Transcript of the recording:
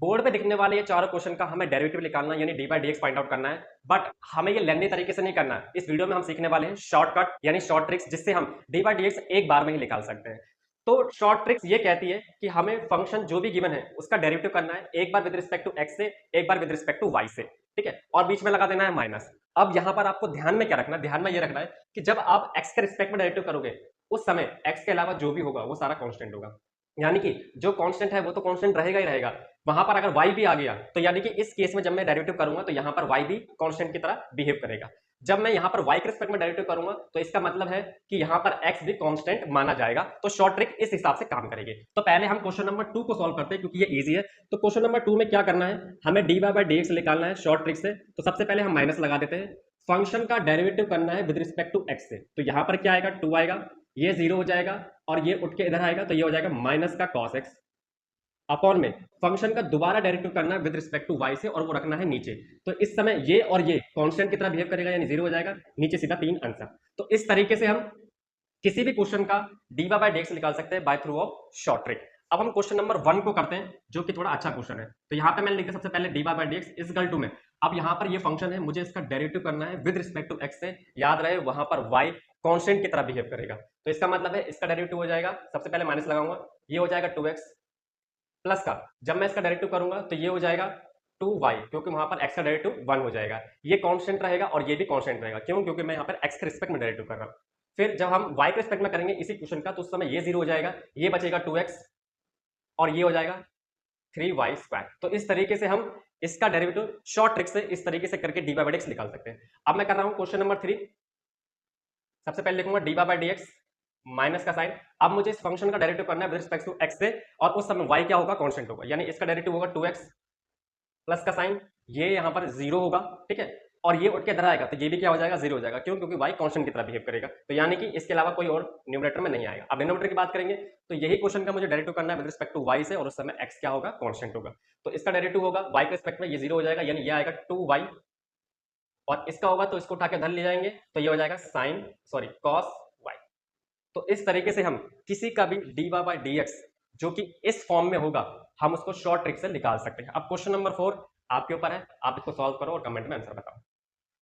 Board पे दिखने वाले ये चारों क्वेश्चन का हमें डेरिवेटिव निकालना यानी D by D x find out करना है, बट हमें ये लेंथी तरीके से नहीं करना है। इस वीडियो में हम सीखने वाले हैं शॉर्टकट यानी शॉर्ट ट्रिक्स, जिससे हम डी बाई डी एक्स एक बार में ही निकाल सकते हैं। तो शॉर्ट ट्रिक्स ये कहती है कि हमें फंक्शन जो भी गिवन है उसका डेरिवेटिव करना है, एक बार विद रिस्पेक्ट टू एक्स से, एक बार विद रिस्पेक्ट टू वाई से, ठीक है, और बीच में लगा देना है माइनस। अब यहाँ पर आपको ध्यान में क्या रखना है, ध्यान में ये रखना है कि जब आप एक्स के रिस्पेक्ट में डेरिवेटिव करोगे उस समय एक्स के अलावा जो भी होगा वो सारा कांस्टेंट होगा, यानी कि जो कांस्टेंट है वो तो कांस्टेंट रहेगा ही रहेगा। वहां पर अगर y भी आ गया तो यानी कि इस केस में जब मैं डेरिवेटिव करूंगा तो यहाँ पर y भी कांस्टेंट की तरह बिहेव करेगा। जब मैं यहाँ पर y के रिस्पेक्ट में डेरिवेटिव करूंगा तो इसका मतलब है कि यहाँ पर x भी कांस्टेंट माना जाएगा। तो शॉर्ट ट्रिक इस हिसाब से काम करेगी। तो पहले हम क्वेश्चन नंबर 2 को सॉल्व करते हैं क्योंकि ये इजी है। तो क्वेश्चन नंबर 2 में क्या करना है, हमें D Y by D X निकालना है शॉर्ट ट्रिक से। तो सबसे पहले हम माइनस लगा देते हैं, फंक्शन का डेरिवेटिव करना है विद रिस्पेक्ट टू एक्स से। तो यहाँ पर क्या आएगा, 2 आएगा, ये 0 हो जाएगा और ये उठ के इधर आएगा तो ये हो जाएगा माइनस का कॉस एक्स अपॉन में फंक्शन का दोबारा डेरिवेटिव करना है विद रिस्पेक्ट टू वाई से और वो रखना है नीचे। तो इस समय ये और ये कांस्टेंट की तरह बिहेव करेगा यानी 0 हो जाएगा, नीचे सीधा 3 आंसर। तो इस तरीके से हम किसी भी क्वेश्चन का D Y by D X निकाल सकते हैं by through of short trick. अब हम क्वेश्चन नंबर 1 को करते हैं जो कि थोड़ा अच्छा क्वेश्चन है। तो यहाँ पे मैंने लिखा सबसे पहले D Y by D X is equal to में, अब यहाँ पर ये फंक्शन है, मुझे इसका डेरिवेटिव करना है विद रिस्पेक्ट टू एक्स से। याद रहे वहां पर y कांस्टेंट की तरह बिहेव करेगा, तो इसका मतलब है इसका डेरिवेटिव हो जाएगा, सबसे पहले माइनस लगाऊंगा, ये हो जाएगा 2x प्लस का, जब मैं इसका डेरिवेटिव करूंगा तो ये हो जाएगा 2y, क्योंकि वहां पर x का डेरिवेटिव 1 हो जाएगा, ये कांस्टेंट रहेगा और ये भी कांस्टेंट रहेगा। क्यों? क्योंकि मैं यहाँ पर x के रिस्पेक्ट में डेरिवेटिव कर रहा हूँ। फिर जब हम y के रिस्पेक्ट में करेंगे इसी क्वेश्चन का तो उस समय ये 0 हो जाएगा, ये बचेगा 2x और ये हो जाएगा 3y स्क्वायर। तो इस तरीके से हम इसका डेरिवेटिव शॉर्ट ट्रिक से इस तरीके से करके डी बाई बाई एक्स निकाल सकते हैं। अब मैं कर रहा हूं क्वेश्चन नंबर 3, सबसे पहले लिखूंगा D by by D x minus का साइन। अब मुझे इस फंक्शन का डेरिवेटिव करना है विद रिस्पेक्ट टू एक्स से और उस समय y क्या होगा, कांस्टेंट होगा, यानी इसका डेरिवेटिव होगा 2x प्लस का साइन, ये यहाँ पर 0 होगा, ठीक है, और ये उठ के इधर आएगा तो ये भी क्या हो जाएगा, 0 हो जाएगा। क्यों? क्योंकि y कांस्टेंट की तरह बिहेव करेगा, तो यानी कि इसके अलावा कोई और न्यूमरेटर में नहीं आएगा। अब डिनोमिनेटर की बात करेंगे तो यही क्वेश्चन का मुझे डेरिवेटिव करना है विद रिस्पेक्ट टू y से और उस समय x क्या होगा, कांस्टेंट होगा। तो इसका डेरिवेटिव होगा y के रिस्पेक्ट में, ये 0 हो जाएगा यानी ये आएगा 2y और इसका होगा तो इसको उठा के इधर ले जाएंगे तो ये हो जाएगा साइन सॉरी कॉस y। तो इस तरीके से हम किसी का भी D Y by D X जो कि इस फॉर्म में होगा हम उसको शॉर्ट ट्रिक से निकाल सकते हैं। अब क्वेश्चन नंबर 4 आपके ऊपर है, आप इसको सॉल्व करो और कमेंट में आंसर बताओ।